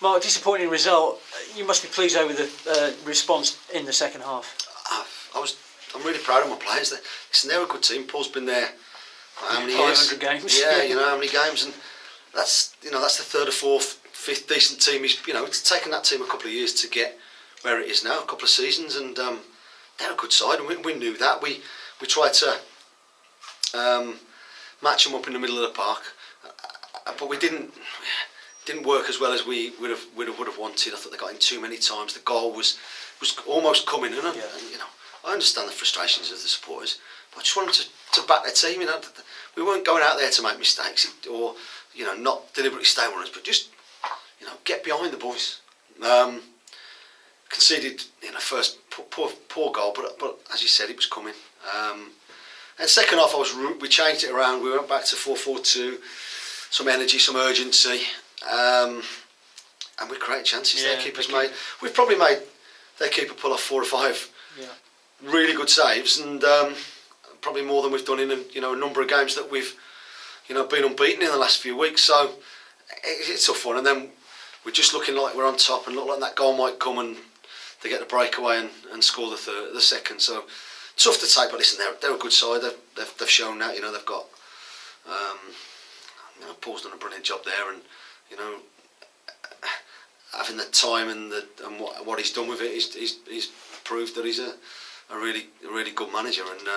Mark, disappointing result. You must be pleased over the response in the second half. I'm really proud of my players. They're a good team. Paul's been there how many 500 years? games. Yeah, you know how many games, and that's the third or fourth, fifth decent team. It's taken that team a couple of years to get where it is now, a couple of seasons, and they're a good side, and we knew that. We tried to match them up in the middle of the park, but we didn't work as well as we would have wanted. I thought they got in too many times. The goal was almost coming in, and I understand the frustrations of the supporters, but I just wanted to back their team. We weren't going out there to make mistakes or not deliberately stay on us, but just get behind the boys. Conceded first poor goal, but as you said, it was coming. And second half, we changed it around. We went back to 4-4-2, some energy, some urgency, and we created chances. Their keepers made. We've probably made their keeper pull off 4 or 5 really good saves, and probably more than we've done in a number of games that we've been unbeaten in the last few weeks. So it's a tough one, and then we're just looking like we're on top, and look like that goal might come, and they get the breakaway and score the second. So tough to take, but listen, they're a good side. They've shown that. They've got. Paul's done a brilliant job there, and having the time and what he's done with it, he's proved that he's a really good manager. And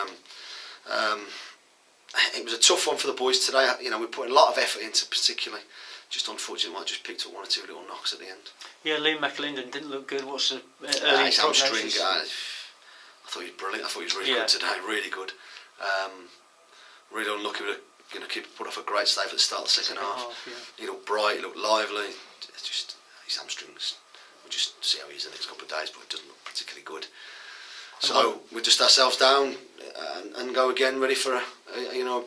it was a tough one for the boys today. We put a lot of effort into, particularly. Just unfortunately, I just picked up 1 or 2 little knocks at the end. Yeah, Liam McAlinden didn't look good. What's the early his hamstring? I thought he was brilliant. I thought he was really good today. Really good. Really unlucky with keeper put off a great save at the start of the second half. He looked bright. He looked lively. It's just his hamstrings. We'll just see how he is the next couple of days, but it doesn't look particularly good. So we just ourselves down and go again, ready for a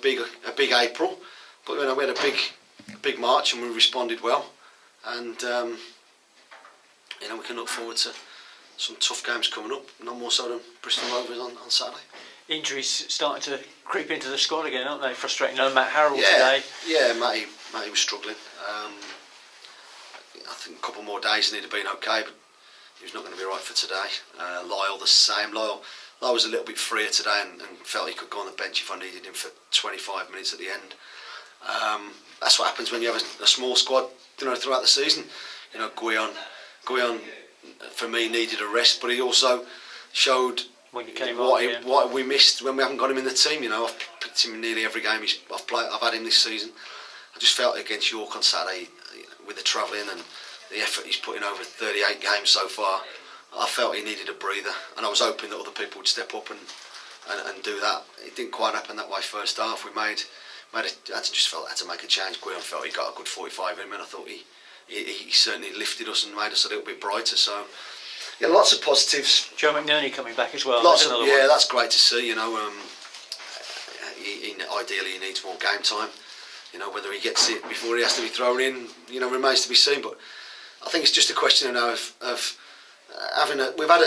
big April. But we had a big March, and we responded well, and we can look forward to some tough games coming up. No more so than Bristol Rovers on Saturday. Injuries starting to creep into the squad again, aren't they? Frustrating. Matt Harrell today. Yeah, Matty was struggling. I think a couple more days and he'd have been okay, but he was not going to be right for today. Lyle the same. Lyle was a little bit freer today and felt he could go on the bench if I needed him for 25 minutes at the end. That's what happens when you have a small squad, throughout the season. Guion for me needed a rest, but he also showed what we missed when we haven't got him in the team. I've picked him in nearly every game I've had him this season. I just felt against York on Saturday, with the travelling and the effort he's put in over 38 games so far, I felt he needed a breather, and I was hoping that other people would step up and do that. It didn't quite happen that way first half. I just felt I had to make a change. Guion felt he got a good 45 in him, and I thought he certainly lifted us and made us a little bit brighter. So yeah, lots of positives. Joe McNerney coming back as well. That's great to see. Ideally he needs more game time. Whether he gets it before he has to be thrown in, remains to be seen. But I think it's just a question now of having we've had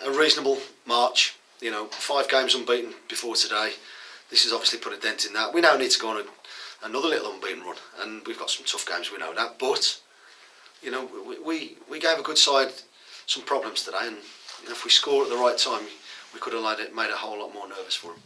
a reasonable March. 5 games unbeaten before today. This has obviously put a dent in that. We now need to go on another little unbeaten run, and we've got some tough games. We know that, but we gave a good side some problems today, and if we score at the right time, we could have made it a whole lot more nervous for them.